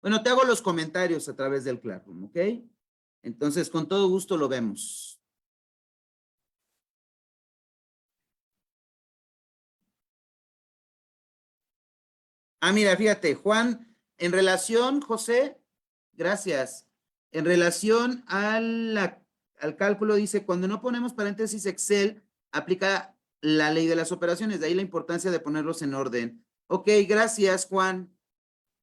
Bueno, te hago los comentarios a través del Classroom, ¿ok? Entonces, con todo gusto lo vemos. Ah, mira, fíjate, Juan, en relación, José, gracias. En relación al cálculo, dice, cuando no ponemos paréntesis Excel, aplica la ley de las operaciones, de ahí la importancia de ponerlos en orden. Ok, gracias, Juan.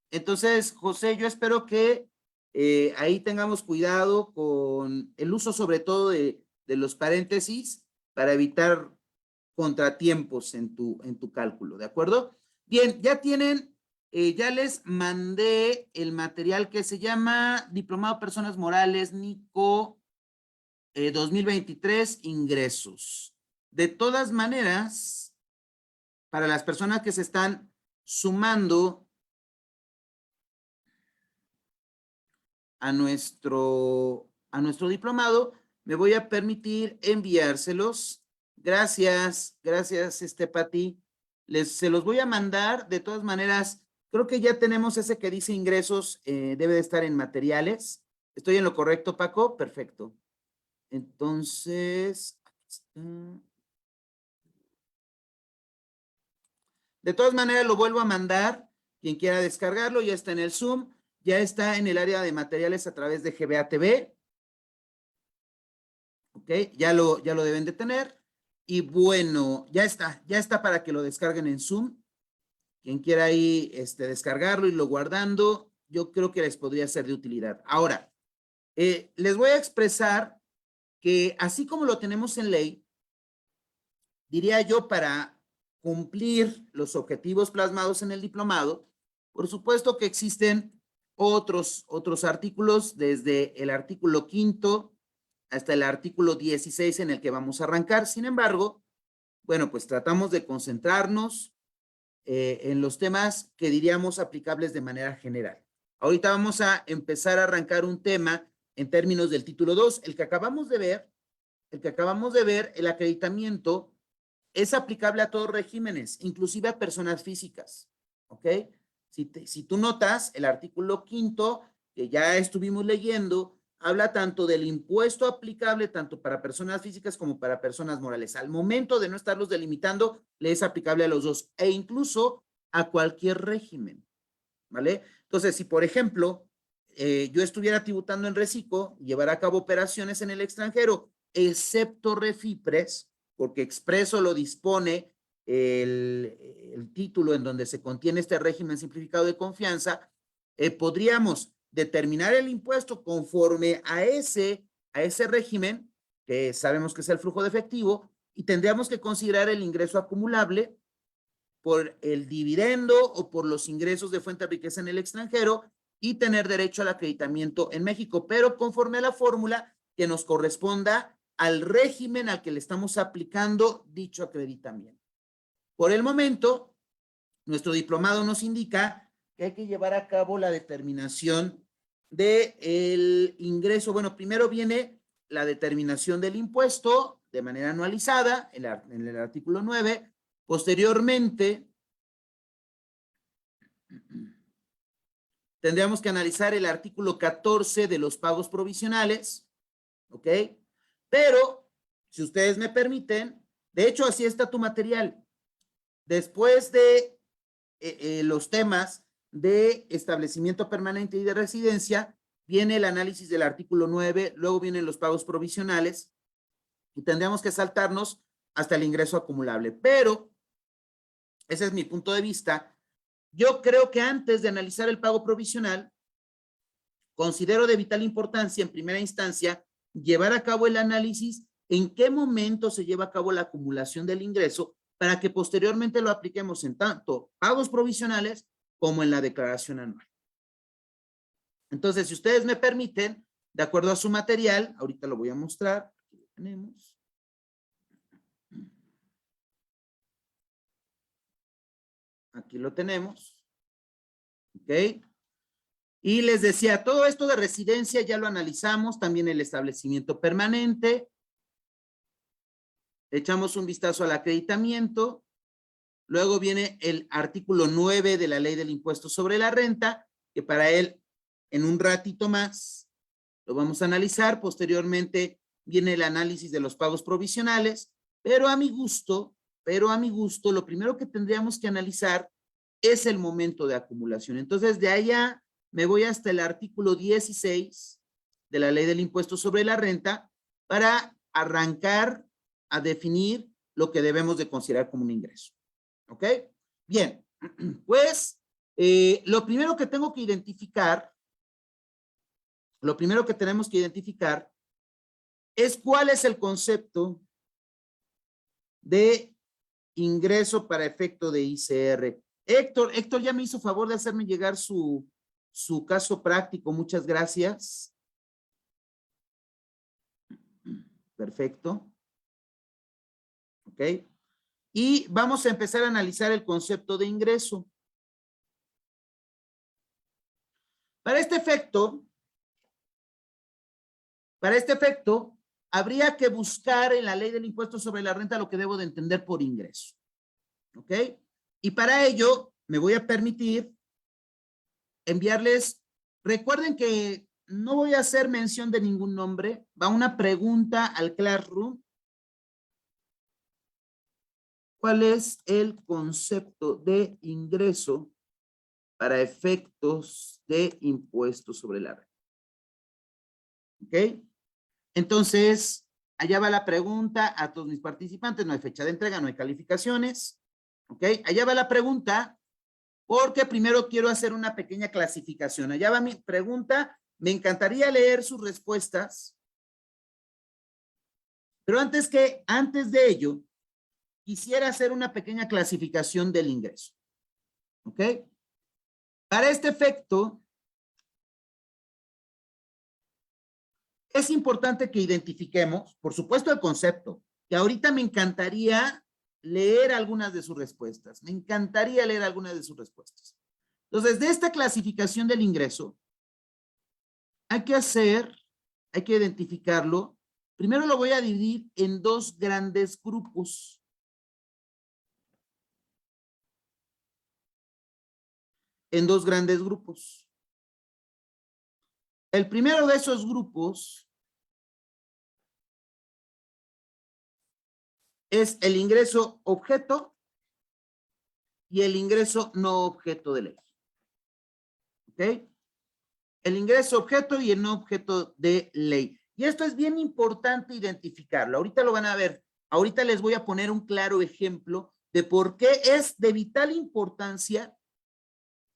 Entonces, José, yo espero que ahí tengamos cuidado con el uso sobre todo de los paréntesis para evitar contratiempos en tu cálculo, ¿de acuerdo? Bien, ya tienen, ya les mandé el material que se llama Diplomado Personas Morales, Nico 2023, ingresos. De todas maneras, para las personas que se están sumando a nuestro diplomado, me voy a permitir enviárselos. Gracias, Pati. Se los voy a mandar. De todas maneras, creo que ya tenemos ese que dice ingresos, debe de estar en materiales. ¿Estoy en lo correcto, Paco? Perfecto. Entonces, de todas maneras lo vuelvo a mandar. Quien quiera descargarlo, ya está en el Zoom, ya está en el área de materiales a través de GBA TV. ¿Ok? Ya lo deben de tener. Y bueno, ya está para que lo descarguen en Zoom. Quien quiera ahí descargarlo y lo guardando, yo creo que les podría ser de utilidad. Ahora, les voy a expresar que así como lo tenemos en ley, diría yo, para cumplir los objetivos plasmados en el diplomado, por supuesto que existen otros artículos, desde el artículo 5º hasta el artículo 16 en el que vamos a arrancar. Sin embargo, bueno, pues tratamos de concentrarnos en los temas que diríamos aplicables de manera general. Ahorita vamos a empezar a arrancar un tema en términos del título 2, el que acabamos de ver, el acreditamiento es aplicable a todos regímenes, inclusive a personas físicas, ¿ok? Si tú notas, el artículo 5º, que ya estuvimos leyendo, habla tanto del impuesto aplicable tanto para personas físicas como para personas morales. Al momento de no estarlos delimitando, le es aplicable a los dos e incluso a cualquier régimen, ¿vale? Entonces, si por ejemplo, yo estuviera tributando en Recico, llevar a cabo operaciones en el extranjero, excepto Refipres, porque expreso lo dispone el título en donde se contiene este régimen simplificado de confianza, podríamos determinar el impuesto conforme a ese régimen, que sabemos que es el flujo de efectivo, y tendríamos que considerar el ingreso acumulable por el dividendo o por los ingresos de fuente de riqueza en el extranjero y tener derecho al acreditamiento en México, pero conforme a la fórmula que nos corresponda al régimen al que le estamos aplicando dicho acreditamiento. Por el momento, nuestro diplomado nos indica que hay que llevar a cabo la determinación del ingreso. Bueno, primero viene la determinación del impuesto de manera anualizada en el artículo 9. Posteriormente, tendríamos que analizar el artículo 14 de los pagos provisionales, ¿ok? Pero, si ustedes me permiten, de hecho, así está tu material. Después de los temas de establecimiento permanente y de residencia, viene el análisis del artículo 9, luego vienen los pagos provisionales y tendríamos que saltarnos hasta el ingreso acumulable. Pero, ese es mi punto de vista. Yo creo que antes de analizar el pago provisional, considero de vital importancia, en primera instancia, llevar a cabo el análisis en qué momento se lleva a cabo la acumulación del ingreso para que posteriormente lo apliquemos en tanto pagos provisionales como en la declaración anual. Entonces, si ustedes me permiten, de acuerdo a su material, ahorita lo voy a mostrar, aquí lo tenemos. Aquí lo tenemos. ¿Ok? Y les decía, todo esto de residencia ya lo analizamos, también el establecimiento permanente. Echamos un vistazo al acreditamiento. Luego viene el artículo 9 de la ley del impuesto sobre la renta, que para él en un ratito más. Lo vamos a analizar. Posteriormente viene el análisis de los pagos provisionales, pero a mi gusto, lo primero que tendríamos que analizar es el momento de acumulación. Entonces, de allá me voy hasta el artículo 16 de la Ley del Impuesto sobre la Renta para arrancar a definir lo que debemos de considerar como un ingreso. ¿Ok? Bien, pues lo primero que tengo que identificar, lo primero que tenemos que identificar es cuál es el concepto de ingreso para efecto de ICR. Héctor ya me hizo favor de hacerme llegar su caso práctico. Muchas gracias. Perfecto. Ok. Y vamos a empezar a analizar el concepto de ingreso. Para este efecto, habría que buscar en la Ley del Impuesto sobre la Renta lo que debo de entender por ingreso. ¿Ok? Y para ello me voy a permitir enviarles, recuerden que no voy a hacer mención de ningún nombre, va una pregunta al Classroom. ¿Cuál es el concepto de ingreso para efectos de impuesto sobre la renta? ¿Ok? Entonces, allá va la pregunta a todos mis participantes. No hay fecha de entrega, no hay calificaciones. ¿Ok? Allá va la pregunta, porque primero quiero hacer una pequeña clasificación. Allá va mi pregunta. Me encantaría leer sus respuestas. Pero antes de ello, quisiera hacer una pequeña clasificación del ingreso. ¿Ok? Para este efecto, es importante que identifiquemos, por supuesto, el concepto, que ahorita me encantaría leer algunas de sus respuestas. Me encantaría leer algunas de sus respuestas. Entonces, de esta clasificación del ingreso, hay que identificarlo. Primero lo voy a dividir en dos grandes grupos. El primero de esos grupos es el ingreso objeto y el ingreso no objeto de ley. ¿Ok? El ingreso objeto y el no objeto de ley. Y esto es bien importante identificarlo. Ahorita lo van a ver. Ahorita les voy a poner un claro ejemplo de por qué es de vital importancia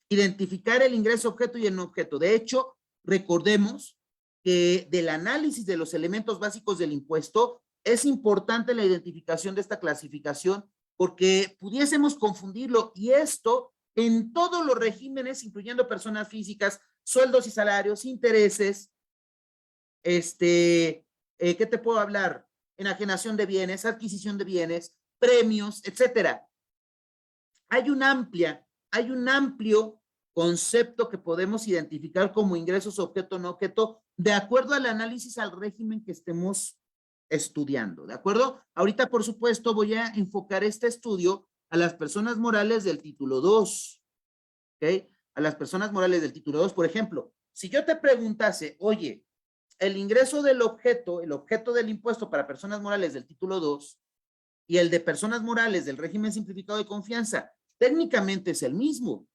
identificar el ingreso objeto y el no objeto. De hecho, recordemos que del análisis de los elementos básicos del impuesto es importante la identificación de esta clasificación porque pudiésemos confundirlo, y esto en todos los regímenes, incluyendo personas físicas, sueldos y salarios, intereses, ¿qué te puedo hablar? Enajenación de bienes, adquisición de bienes, premios, etcétera. Hay un amplio concepto que podemos identificar como ingresos objeto no objeto de acuerdo al análisis al régimen que estemos estudiando, ¿de acuerdo? Ahorita, por supuesto, voy a enfocar este estudio a las personas morales del título 2, ¿ok? A las personas morales del título 2, por ejemplo, si yo te preguntase, oye, el ingreso del objeto, el objeto del impuesto para personas morales del título 2 y el de personas morales del régimen simplificado de confianza, técnicamente es el mismo.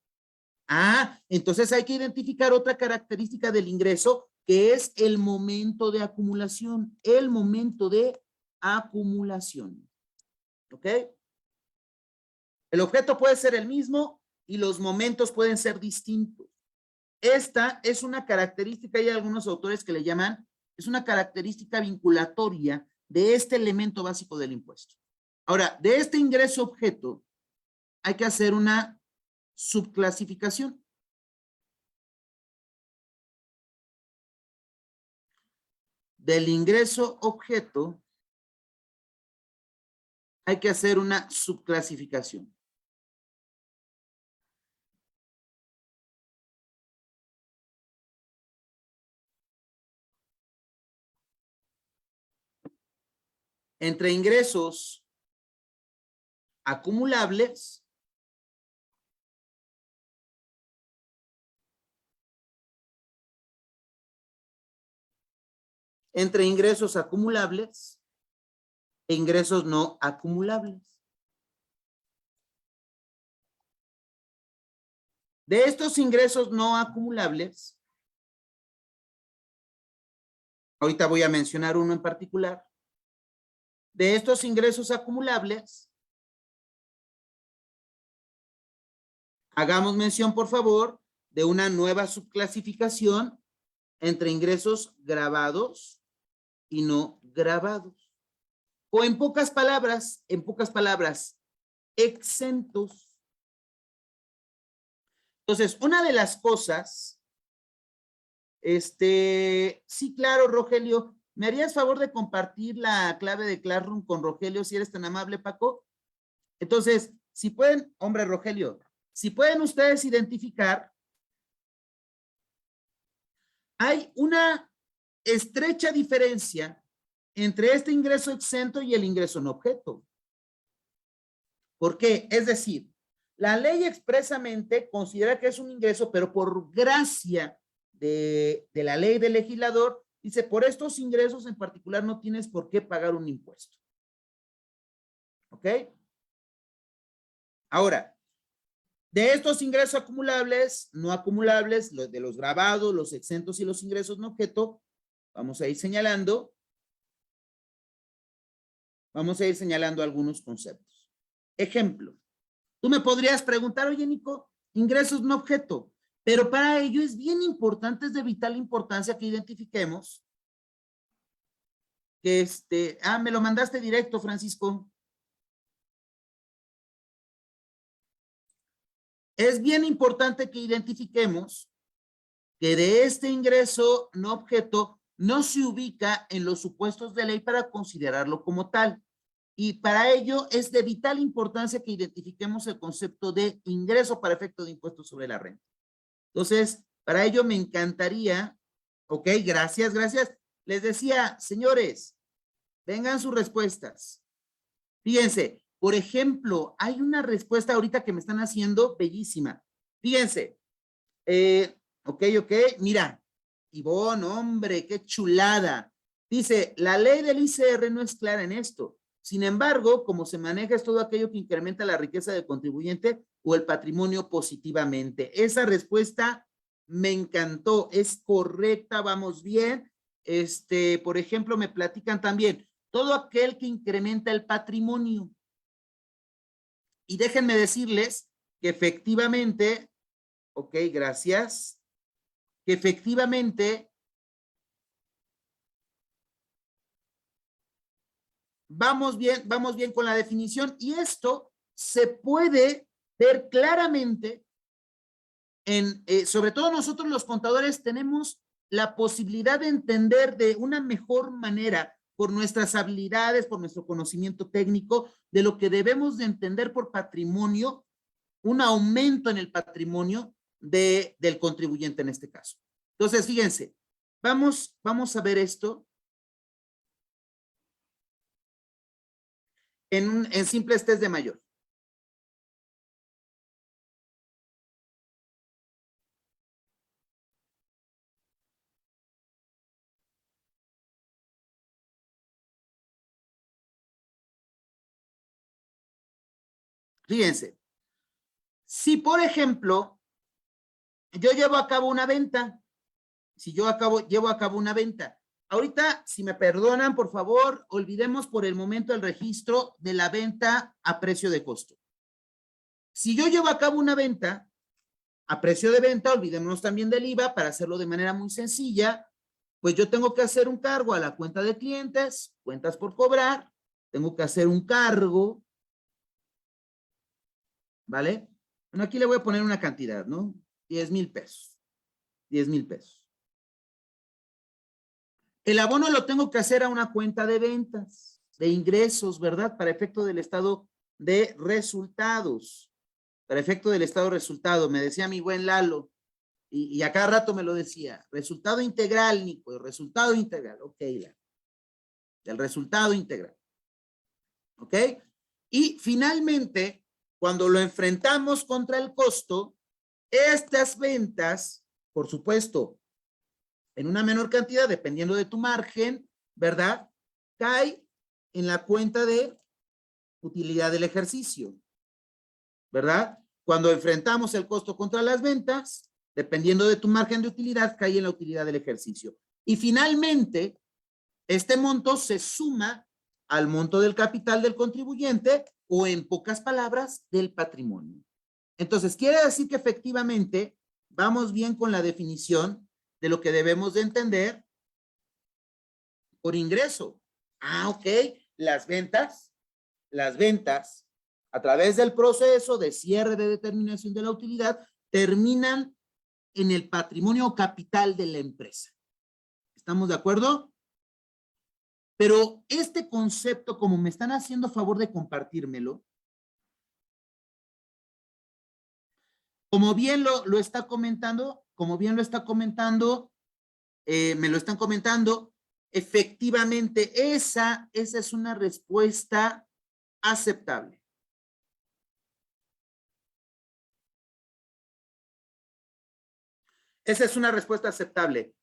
Ah, entonces hay que identificar otra característica del ingreso que es el momento de acumulación, ¿ok? El objeto puede ser el mismo y los momentos pueden ser distintos. Esta es una característica, hay algunos autores que le llaman, es una característica vinculatoria de este elemento básico del impuesto. Ahora, de este ingreso objeto hay que hacer una subclasificación. Del ingreso objeto hay que hacer una subclasificación. Entre ingresos acumulables entre ingresos acumulables e ingresos no acumulables. De estos ingresos no acumulables, ahorita voy a mencionar uno en particular. De estos ingresos acumulables, hagamos mención, por favor, de una nueva subclasificación entre ingresos grabados y no grabados. O en pocas palabras, exentos. Entonces, una de las cosas, sí, claro, Rogelio, ¿me harías favor de compartir la clave de Classroom con Rogelio, si eres tan amable, Paco? Entonces, si pueden, hombre, Rogelio, si pueden ustedes identificar, hay una estrecha diferencia entre este ingreso exento y el ingreso en objeto. ¿Por qué? Es decir, la ley expresamente considera que es un ingreso, pero por gracia de la ley del legislador, dice, por estos ingresos en particular no tienes por qué pagar un impuesto. ¿Ok? Ahora, de estos ingresos acumulables, no acumulables, de los grabados, los exentos y los ingresos en objeto, vamos a ir señalando algunos conceptos. Ejemplo, tú me podrías preguntar, oye, Nico, ingresos no objeto, pero para ello es bien importante, es de vital importancia que identifiquemos que me lo mandaste directo, Francisco. Es bien importante que identifiquemos que de este ingreso no objeto no se ubica en los supuestos de ley para considerarlo como tal. Y para ello es de vital importancia que identifiquemos el concepto de ingreso para efecto de impuestos sobre la renta. Entonces, para ello me encantaría, ok, gracias. Les decía, señores, vengan sus respuestas. Fíjense, por ejemplo, hay una respuesta ahorita que me están haciendo bellísima. Fíjense, ok, mira, Ivonne, hombre, qué chulada. Dice, la ley del ICR no es clara en esto. Sin embargo, como se maneja es todo aquello que incrementa la riqueza del contribuyente o el patrimonio positivamente. Esa respuesta me encantó, es correcta, vamos bien. Por ejemplo, me platican también, todo aquel que incrementa el patrimonio. Y déjenme decirles que efectivamente, ok, gracias, que efectivamente vamos bien con la definición y esto se puede ver claramente sobre todo nosotros los contadores tenemos la posibilidad de entender de una mejor manera por nuestras habilidades, por nuestro conocimiento técnico, de lo que debemos de entender por patrimonio, un aumento en el patrimonio del contribuyente en este caso. Entonces, fíjense, vamos a ver esto en simples test de mayor. Fíjense, si por ejemplo, yo llevo a cabo una venta, llevo a cabo una venta, ahorita, si me perdonan, por favor, olvidemos por el momento el registro de la venta a precio de costo. Si yo llevo a cabo una venta a precio de venta, olvidémonos también del IVA para hacerlo de manera muy sencilla, pues yo tengo que hacer un cargo a la cuenta de clientes, cuentas por cobrar, tengo que hacer un cargo, ¿vale? Bueno, aquí le voy a poner una cantidad, ¿no? 10,000 pesos. 10,000 pesos. El abono lo tengo que hacer a una cuenta de ventas, de ingresos, ¿verdad? Para efecto del estado de resultados. Para efecto del estado de resultado, me decía mi buen Lalo, y a cada rato me lo decía, resultado integral, Nico, el resultado integral, ok, el resultado integral, ok, y finalmente, cuando lo enfrentamos contra el costo, estas ventas, por supuesto, en una menor cantidad, dependiendo de tu margen, ¿verdad? Cae en la cuenta de utilidad del ejercicio, ¿verdad? Cuando enfrentamos el costo contra las ventas, dependiendo de tu margen de utilidad, cae en la utilidad del ejercicio. Y finalmente, este monto se suma al monto del capital del contribuyente o, en pocas palabras, del patrimonio. Entonces, quiere decir que efectivamente vamos bien con la definición de lo que debemos de entender por ingreso. Ah, ok. Las ventas, a través del proceso de cierre de determinación de la utilidad, terminan en el patrimonio o capital de la empresa. ¿Estamos de acuerdo? Pero este concepto, como me están haciendo favor de compartírmelo, como bien lo está comentando, me lo están comentando, efectivamente, esa es una respuesta aceptable. Esa es una respuesta aceptable.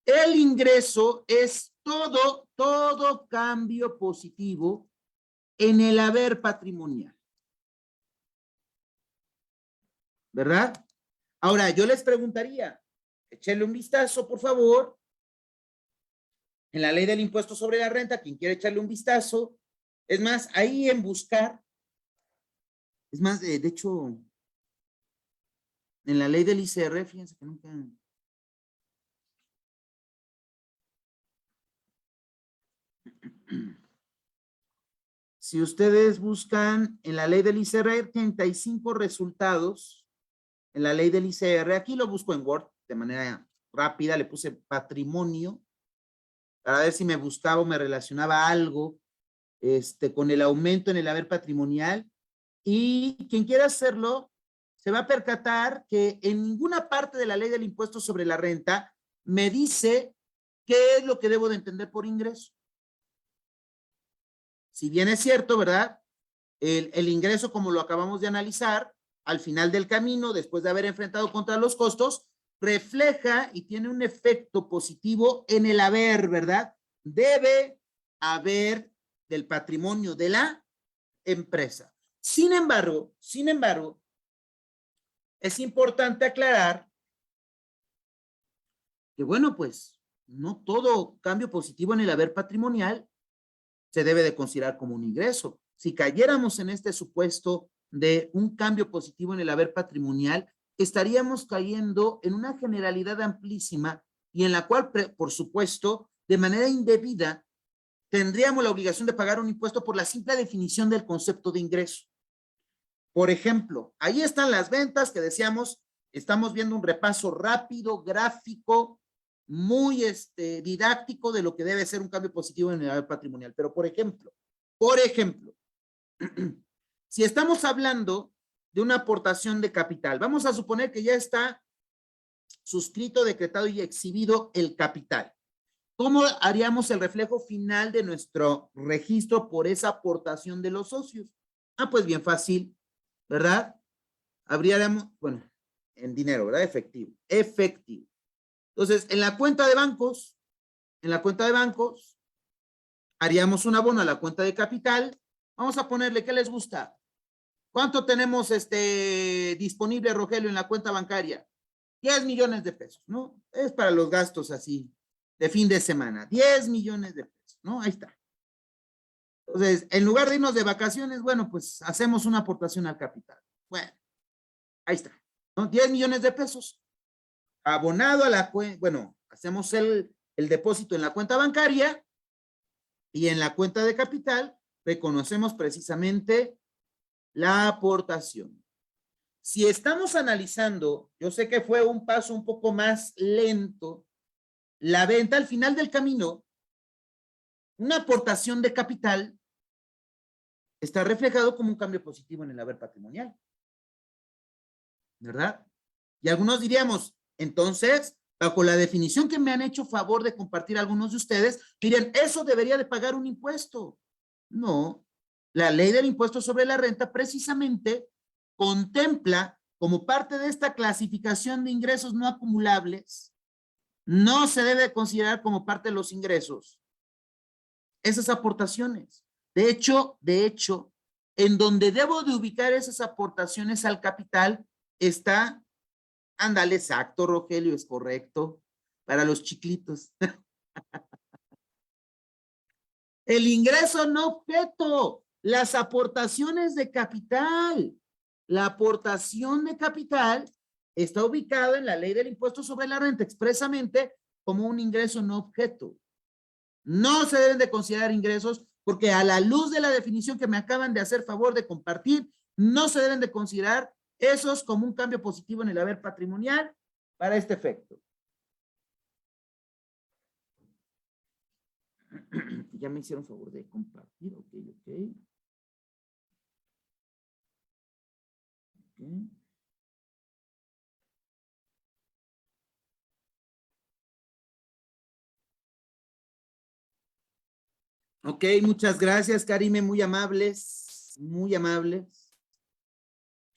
El ingreso es todo cambio positivo en el haber patrimonial. ¿Verdad? Ahora, yo les preguntaría, échenle un vistazo, por favor, en la ley del impuesto sobre la renta, quien quiere echarle un vistazo. Es más, ahí en buscar, es más, de hecho, en la ley del ICR, fíjense que nunca... Si ustedes buscan en la ley del ICR, 35 resultados en la ley del ICR, aquí lo busco en Word de manera rápida, le puse patrimonio, para ver si me buscaba o me relacionaba algo con el aumento en el haber patrimonial, y quien quiera hacerlo se va a percatar que en ninguna parte de la ley del impuesto sobre la renta me dice qué es lo que debo de entender por ingreso. Si bien es cierto, ¿verdad? El ingreso, como lo acabamos de analizar, al final del camino, después de haber enfrentado contra los costos, refleja y tiene un efecto positivo en el haber, ¿verdad? Debe haber del patrimonio de la empresa. Sin embargo, es importante aclarar que, bueno, pues, no todo cambio positivo en el haber patrimonial se debe de considerar como un ingreso. Si cayéramos en este supuesto de un cambio positivo en el haber patrimonial, estaríamos cayendo en una generalidad amplísima y en la cual, por supuesto, de manera indebida, tendríamos la obligación de pagar un impuesto por la simple definición del concepto de ingreso. Por ejemplo, ahí están las ventas que decíamos, estamos viendo un repaso rápido, gráfico, muy didáctico de lo que debe ser un cambio positivo en el haber patrimonial. Pero, por ejemplo, si estamos hablando de una aportación de capital, vamos a suponer que ya está suscrito, decretado y exhibido el capital. ¿Cómo haríamos el reflejo final de nuestro registro por esa aportación de los socios? Ah, pues bien fácil, ¿verdad? Habríamos, bueno, en dinero, ¿verdad? Efectivo. Entonces, en la cuenta de bancos, haríamos un abono a la cuenta de capital. Vamos a ponerle, ¿qué les gusta? ¿Cuánto tenemos disponible, Rogelio, en la cuenta bancaria? 10 millones de pesos, ¿no? Es para los gastos así de fin de semana. 10 millones de pesos, ¿no? Ahí está. Entonces, en lugar de irnos de vacaciones, bueno, pues hacemos una aportación al capital. Bueno, ahí está, ¿no? 10 millones de pesos. Abonado a la cuenta, bueno, hacemos el depósito en la cuenta bancaria y en la cuenta de capital reconocemos precisamente la aportación. Si estamos analizando, yo sé que fue un paso un poco más lento, la venta al final del camino, una aportación de capital está reflejado como un cambio positivo en el haber patrimonial, ¿verdad? Y algunos diríamos, entonces, bajo la definición que me han hecho favor de compartir algunos de ustedes, dirían, eso debería de pagar un impuesto. No, la ley del impuesto sobre la renta precisamente contempla como parte de esta clasificación de ingresos no acumulables no se debe considerar como parte de los ingresos esas aportaciones. De hecho, en donde debo de ubicar esas aportaciones al capital está, ándale, exacto, Rogelio, es correcto, para los chiclitos. El ingreso no objeto, las aportaciones de capital. La aportación de capital está ubicada en la ley del impuesto sobre la renta expresamente como un ingreso no objeto. No se deben de considerar ingresos porque a la luz de la definición que me acaban de hacer favor de compartir, no se deben de considerar esos como un cambio positivo en el haber patrimonial para este efecto. Ya me hicieron favor de compartir, ok. Ok, muchas gracias, Karime, muy amables, muy amables.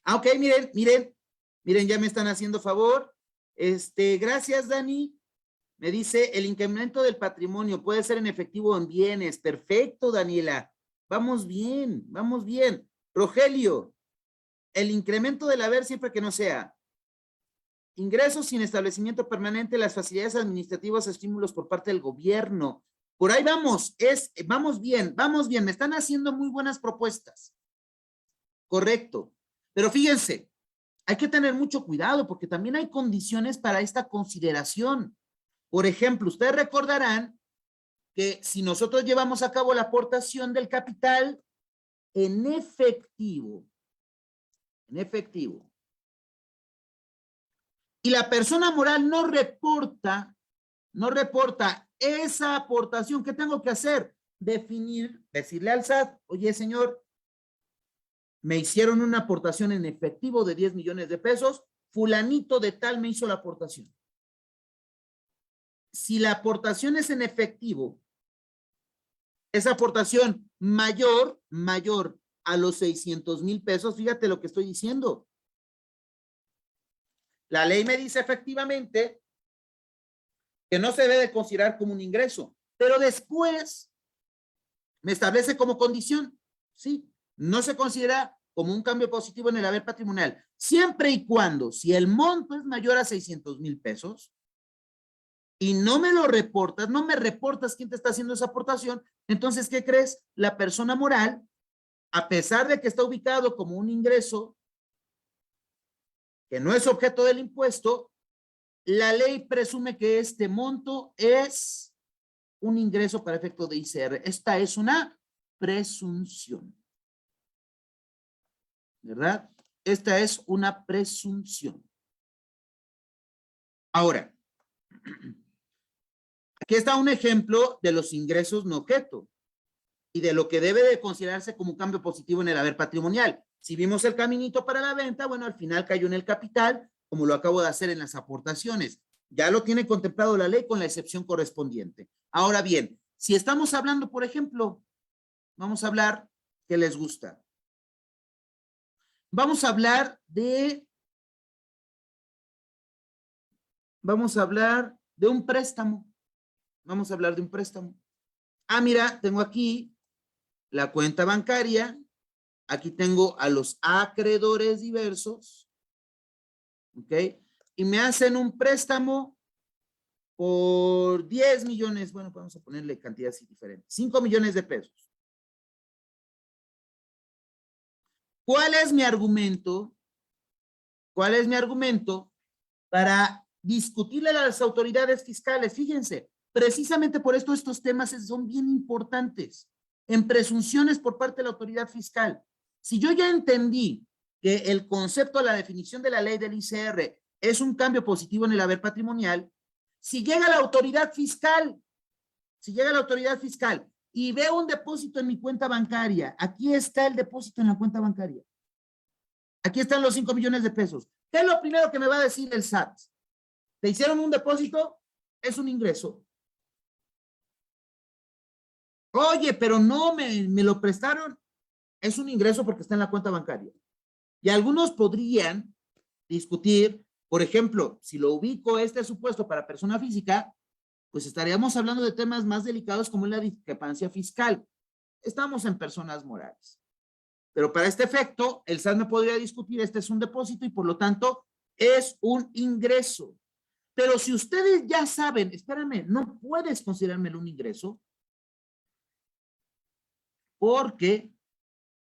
Ok, miren, ya me están haciendo favor. Gracias, Dani. Me dice, el incremento del patrimonio puede ser en efectivo o en bienes. Perfecto, Daniela. Vamos bien, vamos bien. Rogelio, el incremento del haber siempre que no sea ingresos sin establecimiento permanente, las facilidades administrativas, estímulos por parte del gobierno. Por ahí vamos, vamos bien, me están haciendo muy buenas propuestas. Correcto. Pero fíjense, hay que tener mucho cuidado porque también hay condiciones para esta consideración. Por ejemplo, ustedes recordarán que si nosotros llevamos a cabo la aportación del capital en efectivo, y la persona moral no reporta esa aportación, ¿qué tengo que hacer? Definir, decirle al SAT, oye, señor, me hicieron una aportación en efectivo de 10 millones de pesos, fulanito de tal me hizo la aportación. Si la aportación es en efectivo, esa aportación mayor a los 600,000 pesos, fíjate lo que estoy diciendo. La ley me dice efectivamente que no se debe de considerar como un ingreso, pero después me establece como condición, sí, no se considera como un cambio positivo en el haber patrimonial, siempre y cuando, si el monto es mayor a 600,000 pesos y no me lo reportas, no me reportas quién te está haciendo esa aportación, entonces, ¿qué crees? La persona moral, a pesar de que está ubicado como un ingreso que no es objeto del impuesto, la ley presume que este monto es un ingreso para efecto de ICR. Esta es una presunción. ¿Verdad? Esta es una presunción. Ahora, aquí está un ejemplo de los ingresos no objeto y de lo que debe de considerarse como un cambio positivo en el haber patrimonial. Si vimos el caminito para la venta, bueno, al final cayó en el capital, como lo acabo de hacer en las aportaciones. Ya lo tiene contemplado la ley con la excepción correspondiente. Ahora bien, si estamos hablando, por ejemplo, vamos a hablar, ¿qué les gusta? Vamos a hablar de un préstamo. Vamos a hablar de un préstamo. Ah, mira, tengo aquí la cuenta bancaria. Aquí tengo a los acreedores diversos. ¿Ok? Y me hacen un préstamo por 10 millones. Bueno, vamos a ponerle cantidades diferentes. 5 millones de pesos. ¿Cuál es mi argumento? ¿Cuál es mi argumento para discutirle a las autoridades fiscales? Fíjense, precisamente por esto estos temas son bien importantes. En presunciones por parte de la autoridad fiscal. Si yo ya entendí que el concepto de la definición de la ley del ICR es un cambio positivo en el haber patrimonial, si llega la autoridad fiscal y veo un depósito en mi cuenta bancaria, aquí está el depósito en la cuenta bancaria. Aquí están los 5 millones de pesos. ¿Qué es lo primero que me va a decir el SAT? ¿Te hicieron un depósito? Es un ingreso. Oye, pero no, me lo prestaron. Es un ingreso porque está en la cuenta bancaria. Y algunos podrían discutir Por ejemplo, si lo ubico este supuesto para persona física, pues estaríamos hablando de temas más delicados como la discrepancia fiscal. Estamos en personas morales. Pero para este efecto, el SAT me podría discutir, este es un depósito y por lo tanto es un ingreso. Pero si ustedes ya saben, espérame, no puedes considerármelo un ingreso porque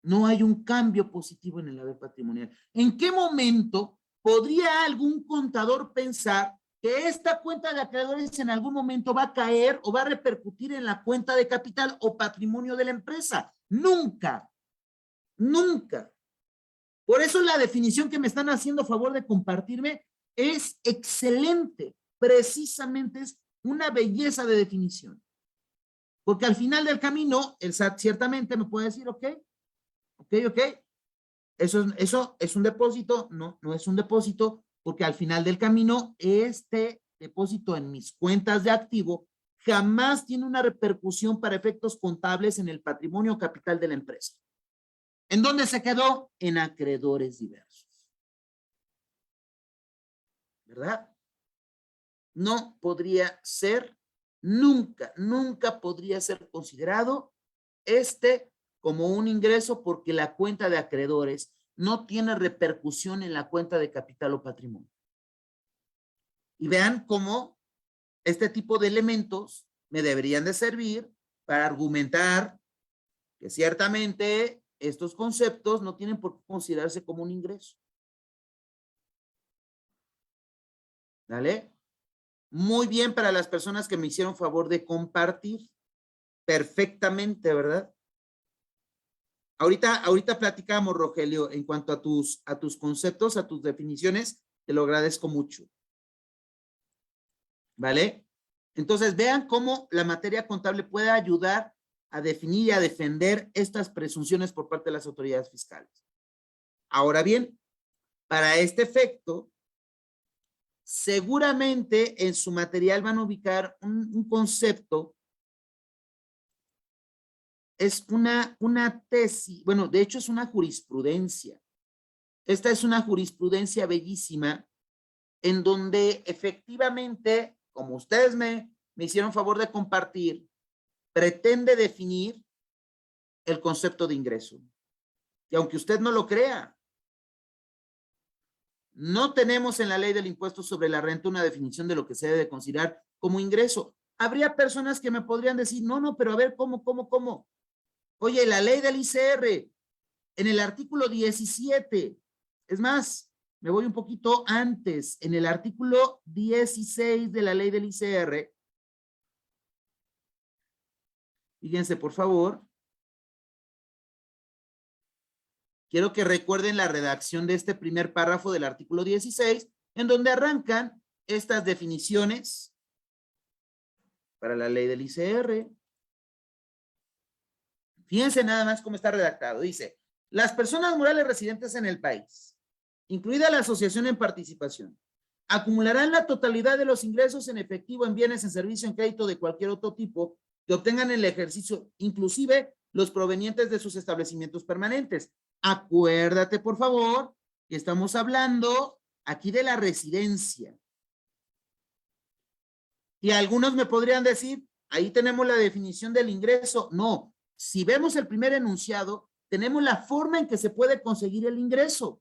no hay un cambio positivo en el haber patrimonial. ¿En qué momento podría algún contador pensar que esta cuenta de acreedores en algún momento va a caer o va a repercutir en la cuenta de capital o patrimonio de la empresa? Nunca, nunca. Por eso la definición que me están haciendo favor de compartirme es excelente. Precisamente es una belleza de definición. Porque al final del camino, el SAT ciertamente me puede decir, ok, eso es un depósito, no, no es un depósito, porque al final del camino, este depósito en mis cuentas de activo jamás tiene una repercusión para efectos contables en el patrimonio capital de la empresa. ¿En dónde se quedó? En acreedores diversos. ¿Verdad? No podría ser, nunca podría ser considerado como un ingreso porque la cuenta de acreedores no tiene repercusión en la cuenta de capital o patrimonio. Y vean cómo este tipo de elementos me deberían de servir para argumentar que ciertamente estos conceptos no tienen por qué considerarse como un ingreso. ¿Vale? Muy bien para las personas que me hicieron favor de compartir. Perfectamente, ¿verdad? Ahorita platicamos, Rogelio, en cuanto a tus conceptos, a tus definiciones, te lo agradezco mucho. ¿Vale? Entonces, vean cómo la materia contable puede ayudar a definir y a defender estas presunciones por parte de las autoridades fiscales. Ahora bien, para este efecto, seguramente en su material van a ubicar un concepto, es una tesis, bueno, de hecho es una jurisprudencia. Esta es una jurisprudencia bellísima en donde efectivamente, como ustedes me hicieron favor de compartir, pretende definir el concepto de ingreso. Y aunque usted no lo crea, no tenemos en la ley del impuesto sobre la renta una definición de lo que se debe considerar como ingreso. Habría personas que me podrían decir, no, pero a ver, ¿cómo? Oye, la ley del ICR, en el artículo 17, es más, me voy un poquito antes, en el artículo 16 de la ley del ICR, fíjense por favor, quiero que recuerden la redacción de este primer párrafo del artículo 16, en donde arrancan estas definiciones para la ley del ICR. Fíjense nada más cómo está redactado. Dice, las personas morales residentes en el país, incluida la asociación en participación, acumularán la totalidad de los ingresos en efectivo, en bienes, en servicio, en crédito de cualquier otro tipo que obtengan en el ejercicio, inclusive los provenientes de sus establecimientos permanentes. Acuérdate, por favor, que estamos hablando aquí de la residencia. Y algunos me podrían decir, ahí tenemos la definición del ingreso. No, si vemos el primer enunciado, tenemos la forma en que se puede conseguir el ingreso.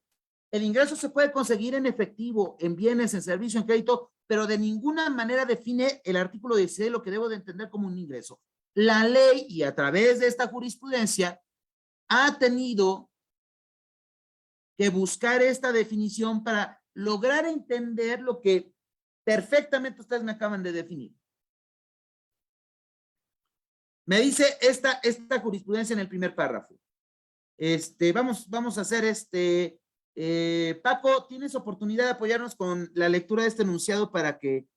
El ingreso se puede conseguir en efectivo, en bienes, en servicio, en crédito, pero de ninguna manera define el artículo 16 lo que debo de entender como un ingreso. La ley, y a través de esta jurisprudencia, ha tenido que buscar esta definición para lograr entender lo que perfectamente ustedes me acaban de definir. Me dice esta jurisprudencia en el primer párrafo. Vamos a hacer Paco, ¿tienes oportunidad de apoyarnos con la lectura de este enunciado para que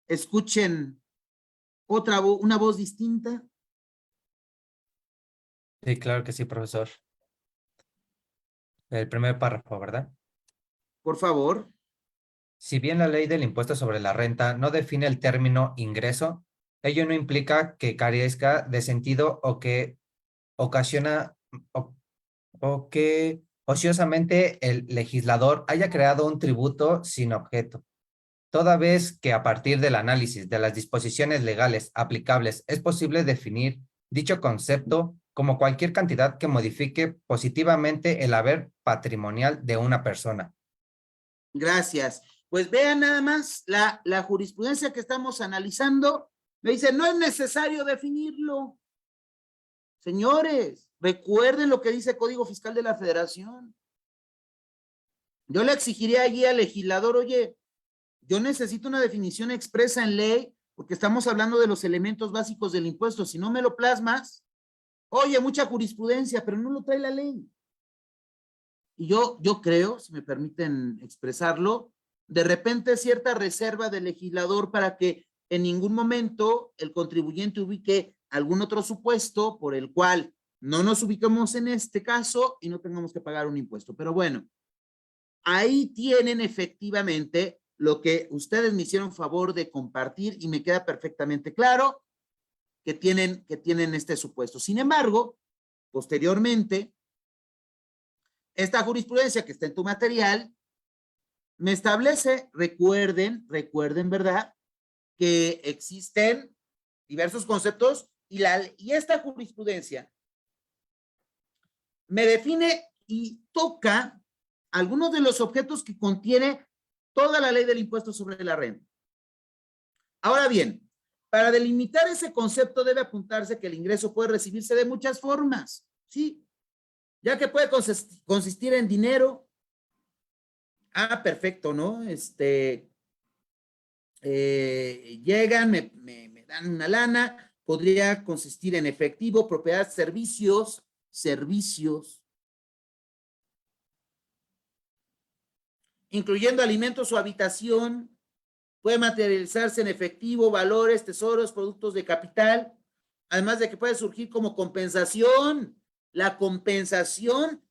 escuchen una voz distinta? Sí, claro que sí, profesor. El primer párrafo, ¿verdad? Por favor. Si bien la ley del impuesto sobre la renta no define el término ingreso, ello no implica que carezca de sentido o que ocasiona o que ociosamente el legislador haya creado un tributo sin objeto, toda vez que a partir del análisis de las disposiciones legales aplicables es posible definir dicho concepto como cualquier cantidad que modifique positivamente el haber patrimonial de una persona. Gracias. Pues vean nada más la jurisprudencia que estamos analizando. Me dice, no es necesario definirlo. Señores, recuerden lo que dice el Código Fiscal de la Federación. Yo le exigiría allí al legislador, oye, yo necesito una definición expresa en ley porque estamos hablando de los elementos básicos del impuesto. Si no me lo plasmas, oye, mucha jurisprudencia, pero no lo trae la ley. Y yo creo, si me permiten expresarlo, de repente cierta reserva del legislador para que en ningún momento el contribuyente ubique algún otro supuesto por el cual no nos ubiquemos en este caso y no tengamos que pagar un impuesto. Pero bueno, ahí tienen efectivamente lo que ustedes me hicieron favor de compartir y me queda perfectamente claro que tienen este supuesto. Sin embargo, posteriormente, esta jurisprudencia que está en tu material me establece, recuerden, ¿verdad? Que existen diversos conceptos y esta jurisprudencia me define y toca algunos de los objetos que contiene toda la ley del impuesto sobre la renta. Ahora bien, para delimitar ese concepto debe apuntarse que el ingreso puede recibirse de muchas formas, ¿sí? Ya que puede consistir en dinero. Ah, perfecto, ¿no? Llegan, me dan una lana, podría consistir en efectivo, propiedad, servicios, incluyendo alimentos o habitación, puede materializarse en efectivo, valores, tesoros, productos de capital, además de que puede surgir como compensación. La compensación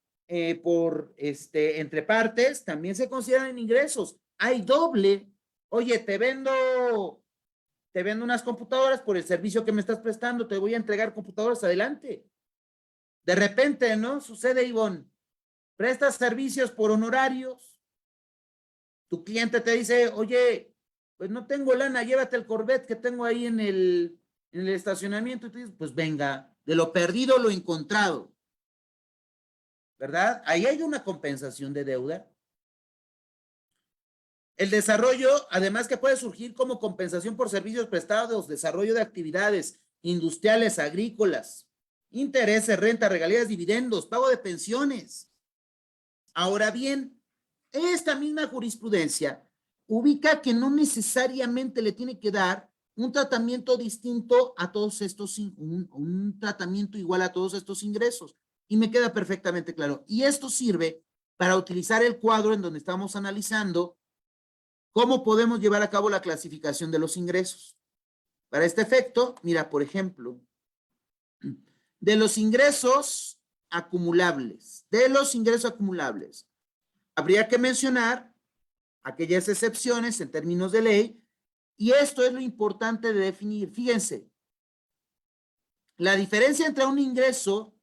por entre partes también se consideran ingresos. Hay doble. Oye, te vendo unas computadoras por el servicio que me estás prestando, te voy a entregar computadoras, adelante. De repente, ¿no? Sucede, Ivonne, prestas servicios por honorarios, tu cliente te dice, oye, pues no tengo lana, llévate el Corvette que tengo ahí en el estacionamiento, y tú dices, pues venga, de lo perdido lo encontrado, ¿verdad? Ahí hay una compensación de deuda. El desarrollo, además que puede surgir como compensación por servicios prestados, desarrollo de actividades industriales, agrícolas, intereses, renta, regalías, dividendos, pago de pensiones. Ahora bien, esta misma jurisprudencia ubica que no necesariamente le tiene que dar un tratamiento distinto a todos estos, un tratamiento igual a todos estos ingresos. Y me queda perfectamente claro. Y esto sirve para utilizar el cuadro en donde estamos analizando cómo podemos llevar a cabo la clasificación de los ingresos. Para este efecto, mira, por ejemplo, de los ingresos acumulables, habría que mencionar aquellas excepciones en términos de ley, y esto es lo importante de definir. Fíjense, la diferencia entre un ingreso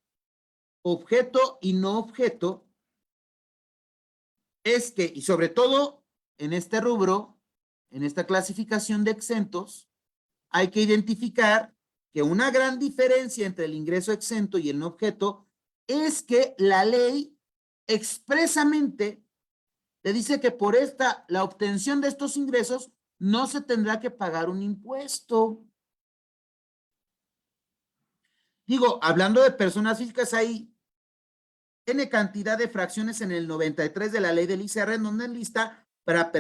objeto y no objeto es que, y sobre todo en este rubro, en esta clasificación de exentos, hay que identificar que una gran diferencia entre el ingreso exento y el no objeto es que la ley expresamente le dice que por la obtención de estos ingresos no se tendrá que pagar un impuesto. Digo, hablando de personas físicas, hay N cantidad de fracciones en el 93 de la ley del ICR, en donde lista para